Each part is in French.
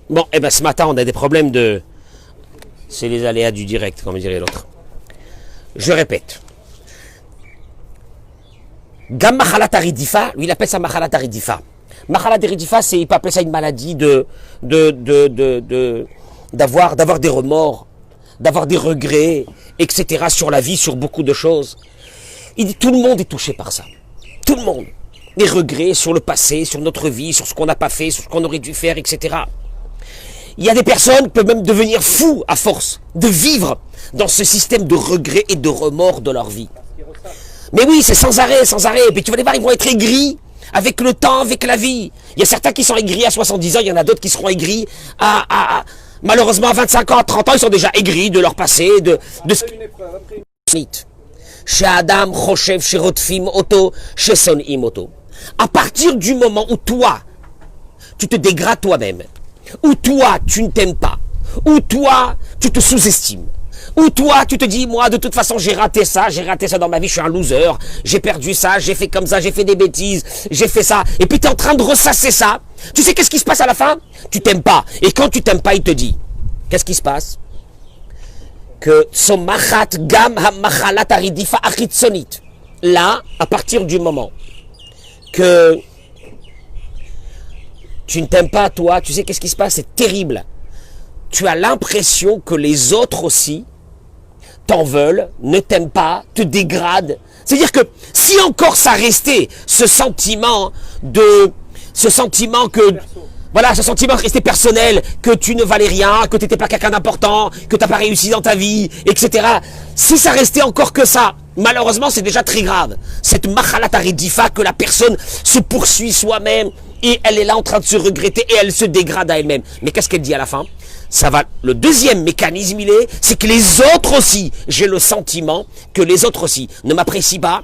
Bon, eh ben ce matin, on a des problèmes de... C'est les aléas du direct, comme dirait l'autre. Je répète. Gam machalat aridifa, lui il appelle ça machalat aridifa. Machalat aridifa, il peut appeler ça une maladie d'avoir des remords, d'avoir des regrets, etc. sur la vie, sur beaucoup de choses. Il dit tout le monde est touché par ça. Tout le monde. Des regrets sur le passé, sur notre vie, sur ce qu'on n'a pas fait, sur ce qu'on aurait dû faire, etc. Il y a des personnes qui peuvent même devenir fous à force de vivre dans ce système de regrets et de remords de leur vie. Mais oui, c'est sans arrêt, sans arrêt. Et puis tu vas les voir, ils vont être aigris avec le temps, avec la vie. Il y a certains qui sont aigris à 70 ans, il y en a d'autres qui seront aigris malheureusement à 25 ans, à 30 ans, ils sont déjà aigris de leur passé, de ce... Chez Adam, Choshev, chez Rotfim, Otto, chez Sonim, Otto. À partir du moment où toi, tu te dégrades toi-même, où toi, tu ne t'aimes pas, où toi, tu te sous-estimes, où toi, tu te dis, moi, de toute façon, j'ai raté ça dans ma vie, je suis un loser, j'ai perdu ça, j'ai fait comme ça, j'ai fait des bêtises, j'ai fait ça, et puis tu es en train de ressasser ça. Tu sais qu'est-ce qui se passe à la fin? Tu t'aimes pas. Et quand tu t'aimes pas, il te dit, qu'est-ce qui se passe? Que Somachat Gam Hamachalat Aridifa Achitsonit. Là, à partir du moment que tu ne t'aimes pas toi, tu sais qu'est-ce qui se passe? C'est terrible. Tu as l'impression que les autres aussi t'en veulent, ne t'aiment pas, te dégradent. C'est-à-dire que si encore ça restait, ce sentiment que... Voilà, ce sentiment resté personnel, que tu ne valais rien, que tu n'étais pas quelqu'un d'important, que tu n'as pas réussi dans ta vie, etc. Si ça restait encore que ça, malheureusement, c'est déjà très grave. Cette machalat aridifa que la personne se poursuit soi-même et elle est là en train de se regretter et elle se dégrade à elle-même. Mais qu'est-ce qu'elle dit à la fin? Ça va. Le deuxième mécanisme, c'est que les autres aussi, j'ai le sentiment que les autres aussi ne m'apprécient pas,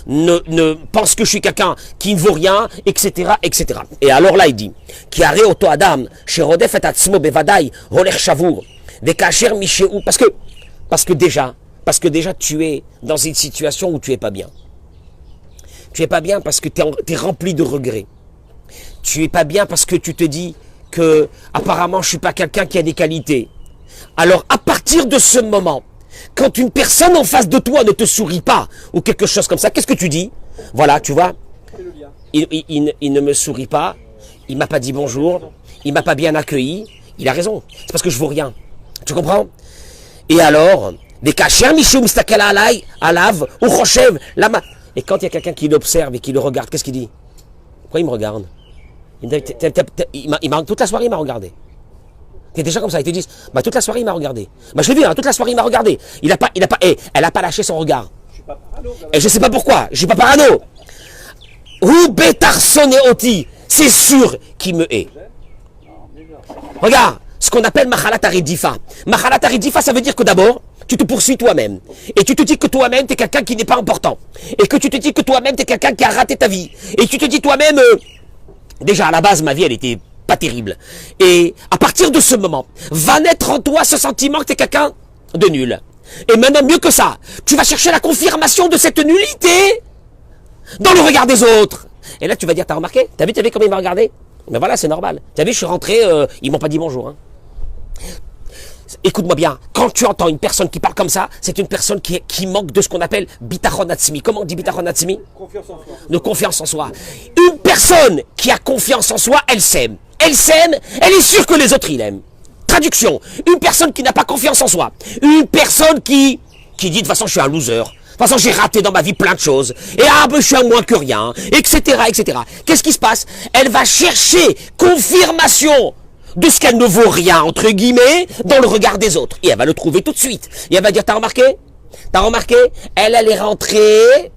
ne pense que je suis quelqu'un qui ne vaut rien, etc., etc. Et alors là, il dit, qui a réoto Adam, chez Rodef et Atzmo bevadai, roler chavour, des kacher michéou, parce que déjà, tu es dans une situation où tu es pas bien. Tu es pas bien parce que tu es rempli de regrets. Tu es pas bien parce que tu te dis que, apparemment, je suis pas quelqu'un qui a des qualités. Alors, à partir de ce moment, quand une personne en face de toi ne te sourit pas, ou quelque chose comme ça, qu'est-ce que tu dis? Voilà, tu vois, il ne me sourit pas, il m'a pas dit bonjour, il m'a pas bien accueilli, il a raison, c'est parce que je vaux rien. Tu comprends? Et alors, des cachers, Michou, Mistakala Alay, Alav, ou Choshev, Lama. Et quand il y a quelqu'un qui l'observe et qui le regarde, qu'est-ce qu'il dit? Pourquoi il me regarde? Toute la soirée, il m'a regardé. T'es déjà comme ça, ils te disent, bah toute la soirée il m'a regardé. Bah je l'ai vu, hein, toute la soirée il m'a regardé. Elle a pas lâché son regard. Je suis pas parano, et je sais pas pourquoi, je suis pas parano. Ou Betarsone Oti, c'est sûr qu'il me hait. Regarde, ce qu'on appelle Machalat Aridifa. Machalat Aridifa, ça veut dire que d'abord, tu te poursuis toi-même. Et tu te dis que toi-même, tu es quelqu'un qui n'est pas important. Et que tu te dis que toi-même, tu es quelqu'un qui a raté ta vie. Et tu te dis toi-même, déjà à la base, ma vie, elle était pas terrible. Et à partir de ce moment, va naître en toi ce sentiment que tu es quelqu'un de nul. Et maintenant, mieux que ça, tu vas chercher la confirmation de cette nullité dans le regard des autres. Et là, tu vas dire, t'as remarqué? T'as vu comment il m'a regardé? Mais voilà, c'est normal. T'as vu, je suis rentré, ils m'ont pas dit bonjour. Hein. Écoute-moi bien, quand tu entends une personne qui parle comme ça, c'est une personne qui manque de ce qu'on appelle bitachon atzmi. Comment on dit bitachon atzmi? Confiance en soi. De confiance en soi. Une personne qui a confiance en soi, elle s'aime. Elle s'aime, elle est sûre que les autres, ils l'aiment. Traduction, une personne qui n'a pas confiance en soi. Une personne qui dit, de toute façon, je suis un loser. De toute façon, j'ai raté dans ma vie plein de choses. Et je suis un moins que rien, etc., etc. Qu'est-ce qui se passe? Elle va chercher confirmation de ce qu'elle ne vaut rien, entre guillemets, dans le regard des autres. Et elle va le trouver tout de suite. Et elle va dire, t'as remarqué? Elle est rentrée.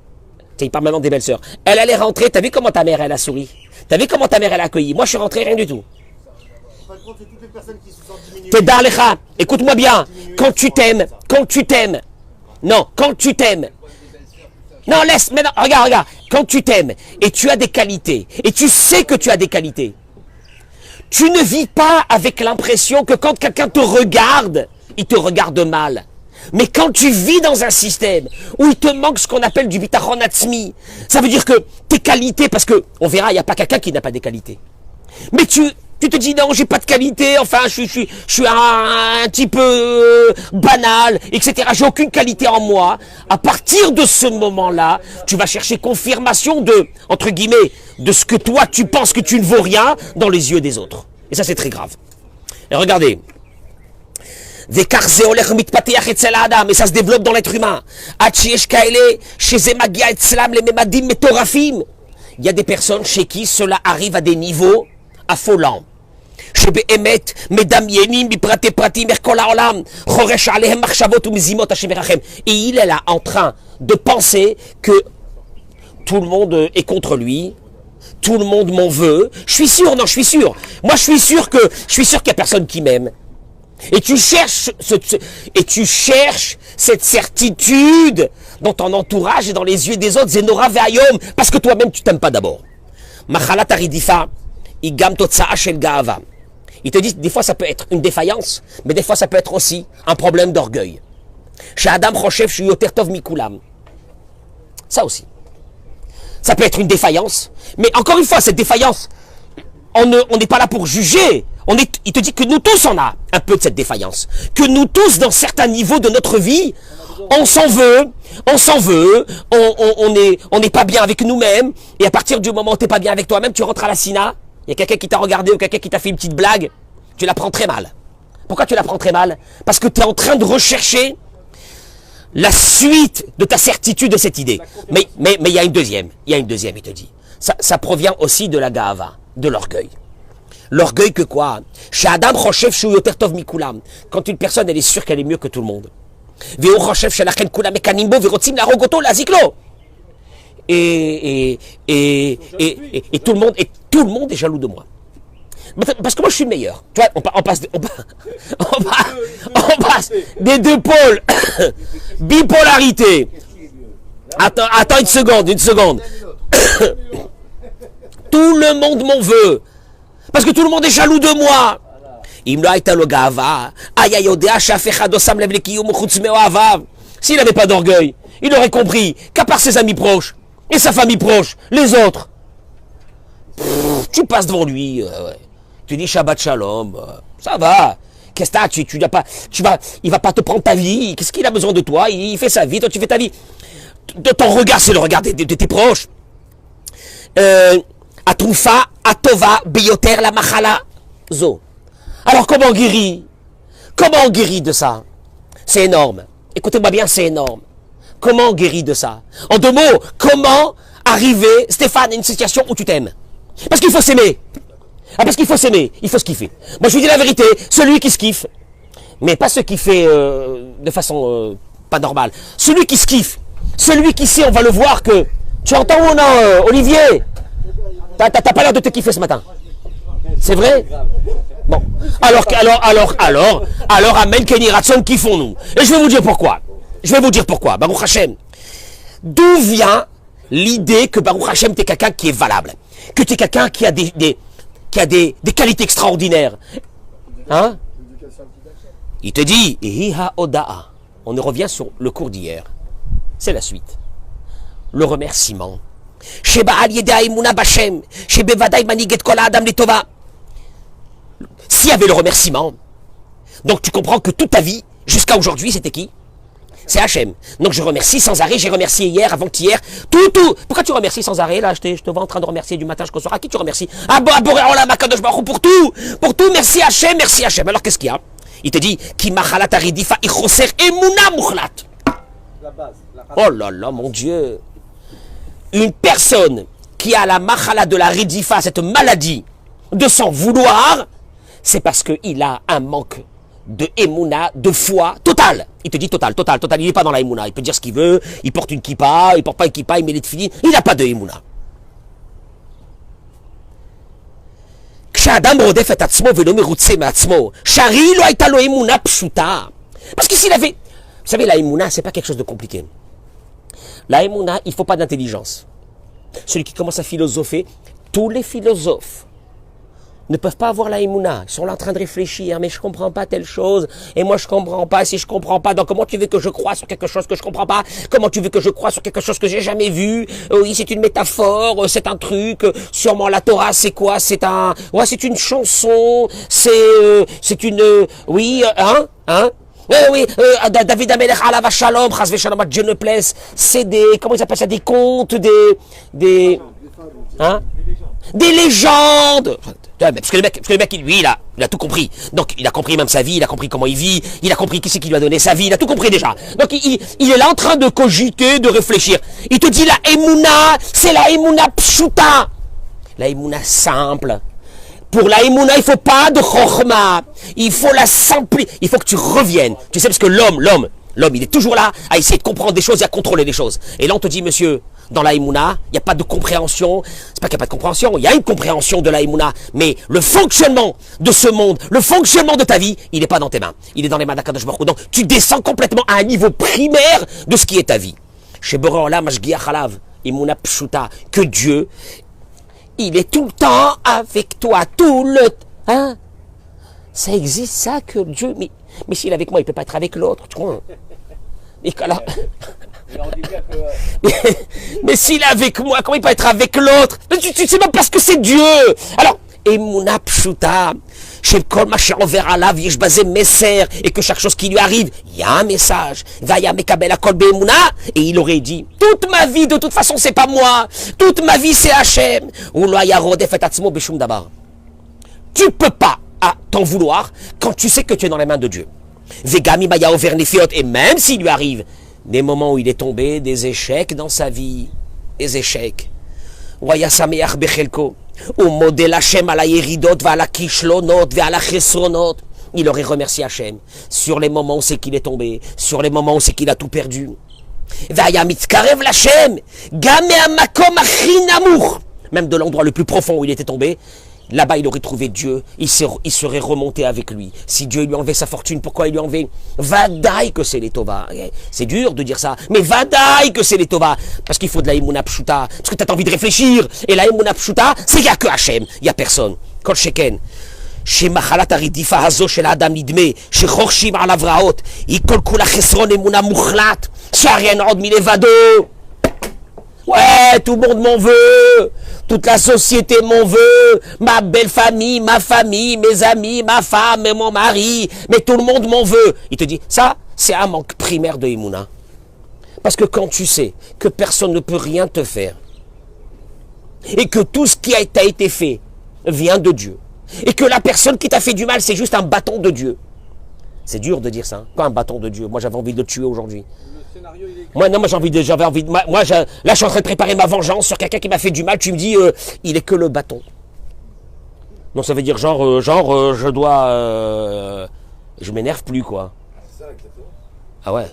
Il parle maintenant des belles sœurs. Elle est rentrée, t'as vu comment ta mère, elle a souri? T'as vu comment ta mère, elle a accueilli? Moi, je suis rentré, rien du tout. T'es d'Alecha. Écoute-moi bien. Quand tu t'aimes. Non, quand tu t'aimes. Non, laisse, mais non, regarde. Quand tu t'aimes, et tu as des qualités, et tu sais que tu as des qualités, tu ne vis pas avec l'impression que quand quelqu'un te regarde, il te regarde mal. Mais quand tu vis dans un système où il te manque ce qu'on appelle du bitachon atzmi, ça veut dire que tes qualités, parce que on verra, il n'y a pas quelqu'un qui n'a pas des qualités. Mais tu Tu te dis non, j'ai pas de qualité, enfin je suis un petit peu banal, etc. J'ai aucune qualité en moi. À partir de ce moment-là, tu vas chercher confirmation de, entre guillemets, de ce que toi tu penses que tu ne vaux rien dans les yeux des autres. Et ça c'est très grave. Et regardez. Et ça se développe dans l'être humain. Il y a des personnes chez qui cela arrive à des niveaux affolants. Et il est là en train de penser que tout le monde est contre lui, tout le monde m'en veut. Je suis sûr, non, je suis sûr. Moi, je suis sûr qu'il y a personne qui m'aime. Et tu cherches cette certitude dans ton entourage et dans les yeux des autres, Zenora Ve'ayom, parce que toi-même tu t'aimes pas d'abord. Machalat Aridifa, Igam Totsa'a Shel Ga'ava. Il te dit, des fois ça peut être une défaillance, mais des fois ça peut être aussi un problème d'orgueil. Chez Adam Choshev, je suis Yoter Tov Mikulam. Ça aussi. Ça peut être une défaillance, mais encore une fois, cette défaillance, on n'est pas là pour juger. Il te dit que nous tous on a un peu de cette défaillance. Que nous tous, dans certains niveaux de notre vie, on s'en veut, on n'est pas bien avec nous-mêmes, et à partir du moment où tu n'es pas bien avec toi-même, tu rentres à la Sina, il y a quelqu'un qui t'a regardé ou quelqu'un qui t'a fait une petite blague, tu la prends très mal. Pourquoi tu la prends très mal? Parce que tu es en train de rechercher la suite de ta certitude de cette idée. Mais il y a une deuxième, il te dit. Ça provient aussi de la Ga'ava, de l'orgueil. L'orgueil que quoi? Chez Adam Choshev Shu Yoter Tov Mikulam. Quand une personne elle est sûre qu'elle est mieux que tout le monde. Veo Choshev Shelachen Kulam Mekanimbo Verotzim la Rogoto la Ziklo. Et tout le monde est jaloux de moi. Parce que moi je suis le meilleur. Tu vois, on passe des deux pôles. Bipolarité. Attends une seconde. Tout le monde m'en veut. Parce que tout le monde est jaloux de moi. S'il n'avait pas d'orgueil, il aurait compris qu'à part ses amis proches et sa famille proche, les autres, tu passes devant lui, tu dis Shabbat Shalom, ça va. Qu'est-ce que il va pas te prendre ta vie. Qu'est-ce qu'il a besoin de toi? Il fait sa vie, toi tu fais ta vie. Ton regard, c'est le regard de tes proches. Atrufa, Atova, Beyoter, la Machala, Zo. Alors comment on guérit? Comment on guérit de ça? C'est énorme. Écoutez-moi bien, c'est énorme. Comment on guérit de ça? En deux mots, comment arriver, Stéphane, à une situation où tu t'aimes? Parce qu'il faut s'aimer. Parce qu'il faut s'aimer, il faut se kiffer. Moi je vous dis la vérité, celui qui se kiffe, mais pas ce qui fait de façon pas normale. Celui qui se kiffe, celui qui sait, on va le voir que... Tu entends ou non, Olivier? T'as pas l'air de te kiffer ce matin. C'est vrai? Bon. Alors, Amen, Kenny Ratson, kiffons-nous. Et je vais vous dire pourquoi. Baruch Hashem. D'où vient l'idée que Baruch Hashem, t'es quelqu'un qui est valable? Que t'es quelqu'un qui a des qualités extraordinaires? Hein? Il te dit, Hiha Oda'a. On revient sur le cours d'hier. C'est la suite. Le remerciement. S'il y avait le remerciement, donc tu comprends que toute ta vie, jusqu'à aujourd'hui, c'était qui? C'est Hachem. Donc je remercie sans arrêt, j'ai remercié hier, avant-hier, tout. Pourquoi tu remercies sans arrêt? Là, je te vois en train de remercier du matin jusqu'au soir. À qui tu remercies? Ah, pour tout, merci Hachem. Alors qu'est-ce qu'il y a? Il te dit, Ki machalat aridifa ichoser emuna muchlat. Oh là là, mon Dieu. Une personne qui a la machala de la ridifa, cette maladie de s'en vouloir, c'est parce qu'il a un manque de émouna, de foi total. Il te dit total. Il n'est pas dans la émouna. Il peut dire ce qu'il veut, il porte une kippa, il porte pas une kippa, il met les tefillin. Il n'a pas de émouna. Parce que s'il avait... Vous savez, la émouna, c'est pas quelque chose de compliqué. La émouna, il ne faut pas d'intelligence. Celui qui commence à philosopher, tous les philosophes ne peuvent pas avoir la Emouna. Ils sont là en train de réfléchir, mais je comprends pas telle chose, et moi je comprends pas, si je comprends pas, donc comment tu veux que je croie sur quelque chose que je comprends pas? Comment tu veux que je croie sur quelque chose que j'ai jamais vu? Oui, c'est une métaphore, c'est un truc, sûrement la Torah c'est quoi? C'est c'est une chanson, c'est une, oui, oui, David Amelech Alav Shalom, Chas Shalom, Dieu ne plaise, c'est comment ils appellent ça, des contes, des légendes. Parce que le mec, lui, il a tout compris. Donc, il a compris même sa vie, il a compris comment il vit, il a compris qui c'est qui lui a donné sa vie, il a tout compris déjà. Donc, il est là en train de cogiter, de réfléchir. Il te dit la Emouna, c'est la Emouna pshuta. La Emouna simple. Pour la Emouna, il faut pas de chokhma. Il faut la simplifier. Il faut que tu reviennes. Tu sais, parce que l'homme, il est toujours là à essayer de comprendre des choses et à contrôler les choses. Et là, on te dit, monsieur, dans la Emouna, il n'y a pas de compréhension. C'est pas qu'il n'y a pas de compréhension, il y a une compréhension de la Emouna. Mais le fonctionnement de ce monde, le fonctionnement de ta vie, il n'est pas dans tes mains. Il est dans les mains d'Akadosh Baruch Hu. Donc, tu descends complètement à un niveau primaire de ce qui est ta vie. Chez Boré Olam, Mashgiach Halav, Emouna Pshuta, que Dieu, il est tout le temps avec toi, tout le temps. Ça existe, ça, que Dieu... Mais s'il est avec moi, il ne peut pas être avec l'autre, tu crois? Mais s'il est avec moi, comment il peut être avec l'autre? Tu sais même pas ce que c'est Dieu. Alors, Emouna Pshuta, chez Kol Masher envers Allah, Yesh Bazé Messer, et que chaque chose qui lui arrive, il y a un message. Vaya Mekabel Akol Be'emouna, et il aurait dit, toute ma vie, de toute façon, c'est pas moi. Toute ma vie, c'est Hachem. Ou lo haya rodef et atzmo beshum davar. Tu peux pas t'en vouloir quand tu sais que tu es dans les mains de Dieu. Vegami Maya Over Nefiot, et même s'il lui arrive des moments où il est tombé, des échecs dans sa vie, des échecs. Waya Sameach Bechelko. Au modèle Hachem à la Yeridot, va à la Kishlonot, va à la Chesronot. Il aurait remercié Hachem sur les moments où c'est qu'il est tombé, sur les moments où c'est qu'il a tout perdu. Vaya Mitzkarev l'Hachem, Game Amakom Achinamour. Même de l'endroit le plus profond où il était tombé, là-bas il aurait trouvé Dieu, il serait remonté avec lui. Si Dieu lui enlevait sa fortune, pourquoi il lui enlevait? Vadaï que c'est les Tova. C'est dur de dire ça, mais vadaï que c'est les Tova. Parce qu'il faut de la Emouna Pshuta, parce que tu as envie de réfléchir. Et la Emouna Pshuta, c'est qu'il n'y a que Hachem, il n'y a personne. Kol Sheken. Chez Machalat Aridifa Hazo, chez l'Adam Nidme, chez Chorshim Alavraot, Ikol Kula Chesron Emouna Muchlat, chez Ariane Od Milevado. Ouais, tout le monde m'en veut, toute la société m'en veut, ma belle famille, mes amis, ma femme, mon mari, mais tout le monde m'en veut. Il te dit, ça, c'est un manque primaire de Emouna. Parce que quand tu sais que personne ne peut rien te faire, et que tout ce qui t'a été fait vient de Dieu, et que la personne qui t'a fait du mal, c'est juste un bâton de Dieu. C'est dur de dire ça, hein? Pas un bâton de Dieu. Moi, j'avais envie de le tuer aujourd'hui. Moi, non, moi, j'avais envie de... là, je suis en train de préparer ma vengeance sur quelqu'un qui m'a fait du mal. Tu me dis, il est que le bâton. Donc, ça veut dire, je dois... je m'énerve plus, quoi. C'est ça, exactement. Ah ouais.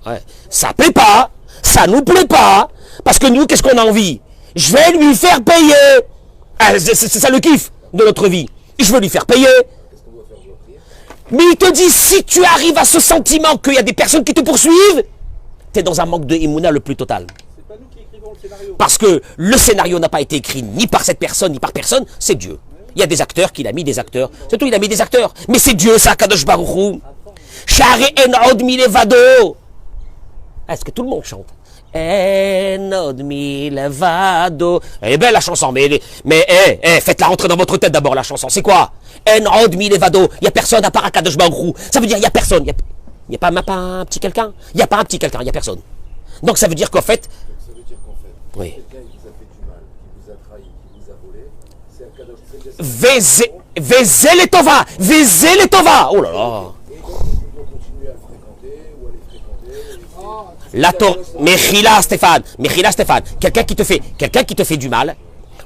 Ouais. Ça plaît pas. Ça nous plaît pas. Parce que nous, qu'est-ce qu'on a envie? Je vais lui faire payer. Ah, c'est ça le kiff de notre vie. Je veux lui faire payer. Mais il te dit, si tu arrives à ce sentiment qu'il y a des personnes qui te poursuivent, tu es dans un manque de Emouna le plus total. C'est pas nous qui écrivons le scénario. Parce que le scénario n'a pas été écrit ni par cette personne, ni par personne, c'est Dieu. Il y a des acteurs qu'il a mis des acteurs. C'est tout, il a mis des acteurs. Mais c'est Dieu, ça, Kadosh Baruch Hu. Share en od milevado. Est-ce que tout le monde chante? En od milevado. Elle est belle la chanson, mais faites-la rentrer dans votre tête d'abord la chanson. C'est quoi? En od milevado. Il n'y a personne à part Kadosh Baruch Hu. Ça veut dire il n'y a personne. Il n'y a pas même pas un petit quelqu'un. Il n'y a pas un petit quelqu'un, il n'y a personne. Donc ça veut dire qu'en fait... oui. Quelqu'un qui vous a fait du mal, qui vous a trahi, qui vous a volé, c'est un Kadosh. Vezé les Tova. Vezé les Tova. Oh là là. Et donc il faut continuer à le fréquenter ou à les fréquenter. Mechila Stéphane. Quelqu'un qui te fait du mal.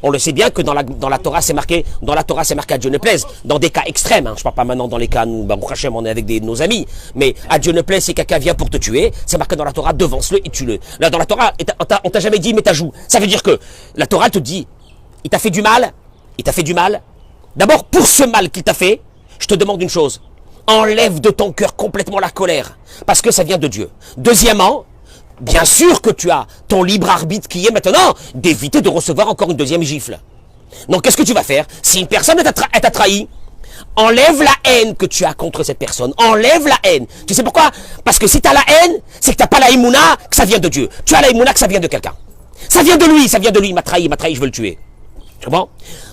On le sait bien que dans la Torah, c'est marqué, à Dieu ne plaise, dans des cas extrêmes, hein. Je ne parle pas maintenant dans les cas où, Hachem, on est avec nos amis, mais à Dieu ne plaise, si quelqu'un vient pour te tuer, c'est marqué dans la Torah, devance-le et tue-le. Là, dans la Torah, on t'a jamais dit, mais t'as joué. Ça veut dire que la Torah te dit, il t'a fait du mal. D'abord, pour ce mal qu'il t'a fait, je te demande une chose, enlève de ton cœur complètement la colère, parce que ça vient de Dieu. Deuxièmement, bien sûr que tu as ton libre arbitre qui est maintenant d'éviter de recevoir encore une deuxième gifle. Donc, qu'est-ce que tu vas faire? Si une personne elle t'a trahi, enlève la haine que tu as contre cette personne. Enlève la haine. Tu sais pourquoi? Parce que si tu as la haine, c'est que tu n'as pas la imuna, que ça vient de Dieu. Tu as la imuna, que ça vient de quelqu'un. Ça vient de lui, il m'a trahi, je veux le tuer. Tu comprends?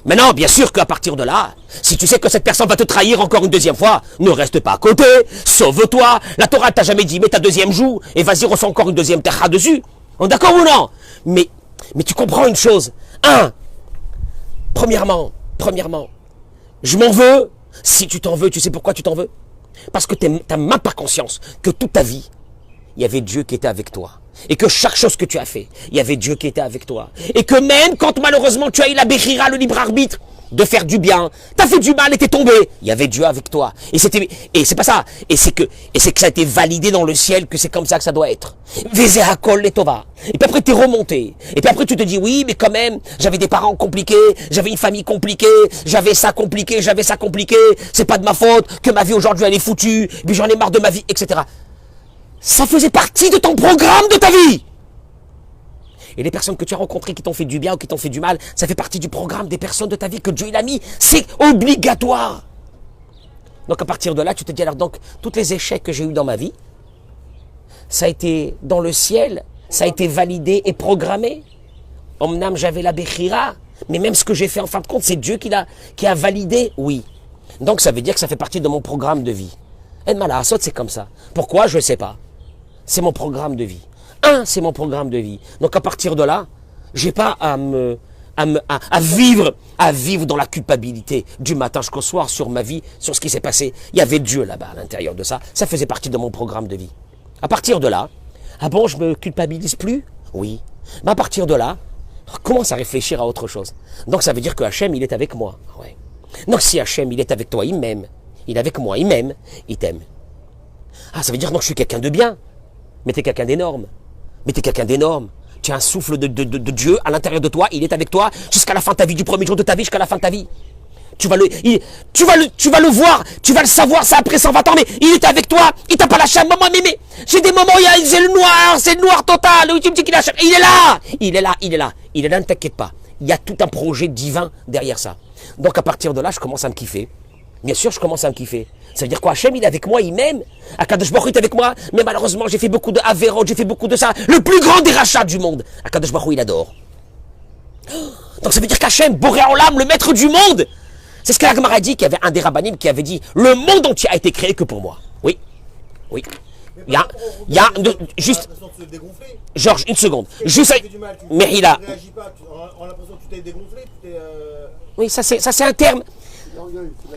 Maintenant, bien sûr qu'à partir de là, si tu sais que cette personne va te trahir encore une deuxième fois, ne reste pas à côté, sauve-toi. La Torah t'a jamais dit, mets ta deuxième joue, et vas-y, reçois encore une deuxième terra dessus. D'accord ou non? Mais tu comprends une chose. Premièrement, je m'en veux. Si tu t'en veux, tu sais pourquoi tu t'en veux? Parce que tu n'as même pas conscience que toute ta vie, il y avait Dieu qui était avec toi. Et que chaque chose que tu as fait, il y avait Dieu qui était avec toi. Et que même quand malheureusement tu as eu la béchira, le libre arbitre, de faire du bien, tu as fait du mal et t'es tombé, il y avait Dieu avec toi. Et c'est pas ça. Et c'est que ça a été validé dans le ciel que c'est comme ça que ça doit être. Vezé hakol et tova. Et puis après t'es remonté. Et puis après tu te dis oui, mais quand même, j'avais des parents compliqués, j'avais une famille compliquée, j'avais ça compliqué, c'est pas de ma faute, que ma vie aujourd'hui elle est foutue, puis j'en ai marre de ma vie, etc. Ça faisait partie de ton programme de ta vie. Et les personnes que tu as rencontrées qui t'ont fait du bien ou qui t'ont fait du mal, ça fait partie du programme des personnes de ta vie que Dieu il a mis. C'est obligatoire. Donc à partir de là, tu te dis alors donc, tous les échecs que j'ai eus dans ma vie, ça a été dans le ciel, ça a été validé et programmé. Omnam, j'avais la Bechira, mais même ce que j'ai fait en fin de compte, c'est Dieu qui a validé, oui. Donc ça veut dire que ça fait partie de mon programme de vie. Et Mala Asot, c'est comme ça. Pourquoi? Je ne sais pas. C'est mon programme de vie. C'est mon programme de vie. Donc à partir de là, j'ai pas à vivre dans la culpabilité du matin jusqu'au soir sur ma vie, sur ce qui s'est passé. Il y avait Dieu là-bas à l'intérieur de ça. Ça faisait partie de mon programme de vie. À partir de là, je me culpabilise plus? Oui. Mais à partir de là, commence à réfléchir à autre chose. Donc ça veut dire que Hachem, il est avec moi. Ouais. Donc si Hachem, il est avec toi, il m'aime. Il est avec moi, il m'aime, il t'aime. Ça veut dire que je suis quelqu'un de bien. Mais tu es quelqu'un d'énorme. Tu as un souffle de Dieu à l'intérieur de toi, il est avec toi jusqu'à la fin de ta vie, du premier jour de ta vie jusqu'à la fin de ta vie. Tu vas le voir, tu vas le savoir, ça après 120 ans, mais il est avec toi, il t'a pas lâché un moment, mais j'ai des moments où c'est le noir total, où tu me dis qu'il lâche. Il est là, ne t'inquiète pas. Il y a tout un projet divin derrière ça. Donc à partir de là, je commence à me kiffer. Bien sûr, je commence à me kiffer. Ça veut dire quoi? Hachem, il est avec moi, il m'aime. Akadosh Baruch Hu est avec moi. Mais malheureusement, j'ai fait beaucoup de Averot, j'ai fait beaucoup de ça. Le plus grand des rachats du monde. Akadosh Baruch Hu, il adore. Donc ça veut dire qu'Hachem, Boré Olam, le maître du monde. C'est ce que l'Agmara a dit, qu'il y avait un des rabbanim qui avait dit, le monde entier a été créé que pour moi. Oui. Juste, Georges, une seconde. Juste, mais il a. Oui, ça c'est un terme.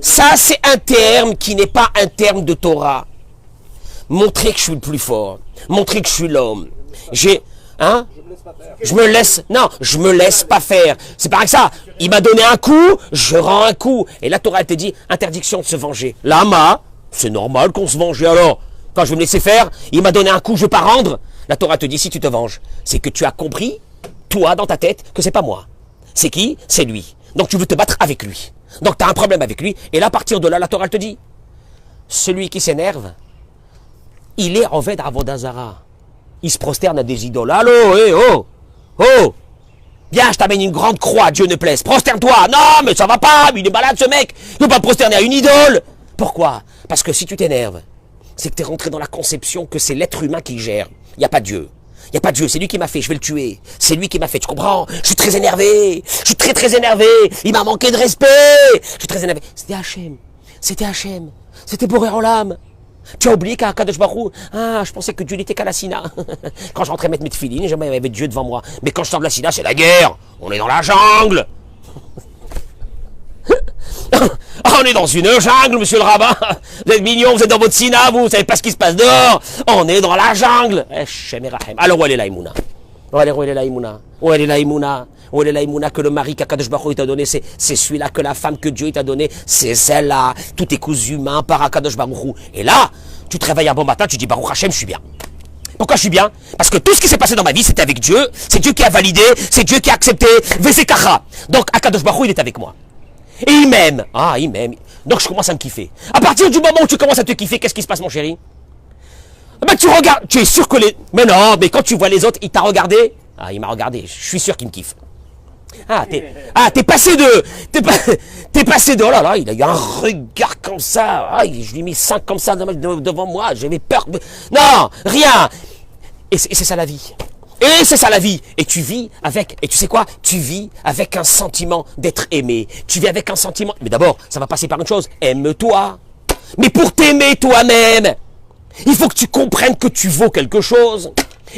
Ça, c'est un terme qui n'est pas un terme de Torah. Montrer que je suis le plus fort. Montrer que je suis l'homme. Je me laisse pas faire. C'est pareil que ça. Il m'a donné un coup, je rends un coup. Et la Torah, elle te dit, interdiction de se venger. Lama, c'est normal qu'on se venge. Alors, quand je vais me laisser faire, il m'a donné un coup, je ne veux pas rendre. La Torah te dit, si tu te venges, c'est que tu as compris, toi, dans ta tête, que c'est pas moi. C'est qui? C'est lui. Donc tu veux te battre avec lui. Donc tu as un problème avec lui. Et là, à partir de là, la Torah te dit, celui qui s'énerve, il est en fait Avodazara. Il se prosterne à des idoles. Allô, oh, viens, je t'amène une grande croix, Dieu ne plaise. Prosterne-toi. Non, mais ça va pas, il est malade ce mec. Il ne peut pas prosterner à une idole. Pourquoi? Parce que si tu t'énerves, c'est que tu es rentré dans la conception que c'est l'être humain qui gère. Il n'y a pas Dieu. Il n'y a pas Dieu, c'est lui qui m'a fait, je vais le tuer. C'est lui qui m'a fait, tu comprends? Je suis très énervé. Je suis très très énervé. Il m'a manqué de respect. Je suis très énervé. C'était Hachem. C'était Boré Olam. Tu as oublié qu'à Kadosh Baruch Hu, je pensais que Dieu n'était qu'à la Sina. Quand je rentrais mettre mes tefilines, jamais il y avait Dieu devant moi. Mais quand je sors de la Sina, c'est la guerre. On est dans la jungle. On est dans une jungle, monsieur le rabbin. Vous êtes mignon, vous êtes dans votre Sina, vous savez pas ce qui se passe dehors. On est dans la jungle. Alors où elle est la Imouna? Où elle est la Imouna? Où elle est la Imouna? Où elle est la Imouna que le mari qu'Akadosh Baruch Hu t'a donné? C'est celui-là, que la femme que Dieu t'a donné, c'est celle-là. Tout est cousu humain par Akadosh Baruch Hu. Et là, tu te réveilles un bon matin, tu dis Baruch Hashem, je suis bien. Pourquoi je suis bien? Parce que tout ce qui s'est passé dans ma vie, c'était avec Dieu. C'est Dieu qui a validé, c'est Dieu qui a accepté. Vezekacha. Donc Akadosh Baruch Hu, il est avec moi. Et il m'aime. Il m'aime. Donc je commence à me kiffer. À partir du moment où tu commences à te kiffer, qu'est-ce qui se passe, mon chéri? Tu regardes, tu es sûr que les... Mais non, mais quand tu vois les autres, il t'a regardé. Il m'a regardé, je suis sûr qu'il me kiffe. T'es passé t'es passé de, oh là là, il a eu un regard comme ça, ah, je lui ai mis 5 comme ça devant moi, j'avais peur. Non, rien. Et c'est ça la vie. Et c'est ça la vie. Et tu vis avec, et tu sais quoi? Tu vis avec un sentiment d'être aimé. Tu vis avec un sentiment, mais d'abord, ça va passer par une chose, aime-toi. Mais pour t'aimer toi-même, il faut que tu comprennes que tu vaux quelque chose.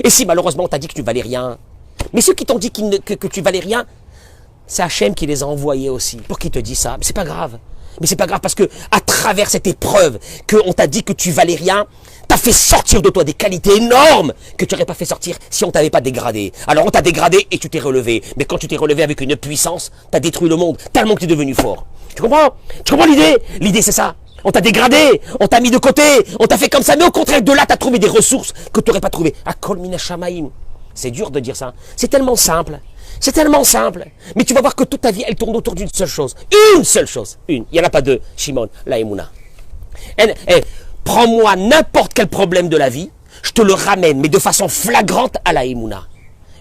Et si malheureusement on t'a dit que tu valais rien, mais ceux qui t'ont dit que tu valais rien, c'est Hachem qui les a envoyés aussi, pour qu'ils te disent ça. Mais c'est pas grave. Mais c'est pas grave parce que à travers cette épreuve, qu'on t'a dit que tu valais rien, t'as fait sortir de toi des qualités énormes que tu n'aurais pas fait sortir si on t'avait pas dégradé. Alors on t'a dégradé et tu t'es relevé. Mais quand tu t'es relevé avec une puissance, t'as détruit le monde tellement que tu es devenu fort. Tu comprends? Tu comprends l'idée? L'idée c'est ça. On t'a dégradé, on t'a mis de côté, on t'a fait comme ça, mais au contraire de là, t'as trouvé des ressources que tu n'aurais pas trouvées. Akol mina shamaim. C'est dur de dire ça. C'est tellement simple. C'est tellement simple. Mais tu vas voir que toute ta vie, elle tourne autour d'une seule chose. Une seule chose. Une. Il n'y en a pas deux. Shimon, la Emouna. Prends-moi n'importe quel problème de la vie, je te le ramène, mais de façon flagrante à la Emouna.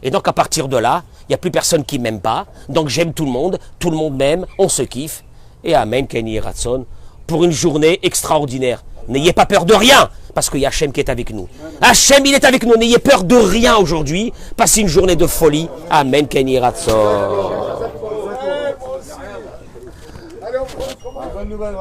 Et donc à partir de là, il n'y a plus personne qui m'aime pas. Donc j'aime tout le monde m'aime, on se kiffe. Et Amen, Kenny Ratson, pour une journée extraordinaire. N'ayez pas peur de rien, parce qu'il y a Hachem qui est avec nous. Hachem, il est avec nous. N'ayez peur de rien aujourd'hui. Passez une journée de folie. Amen, Kenny Ratson.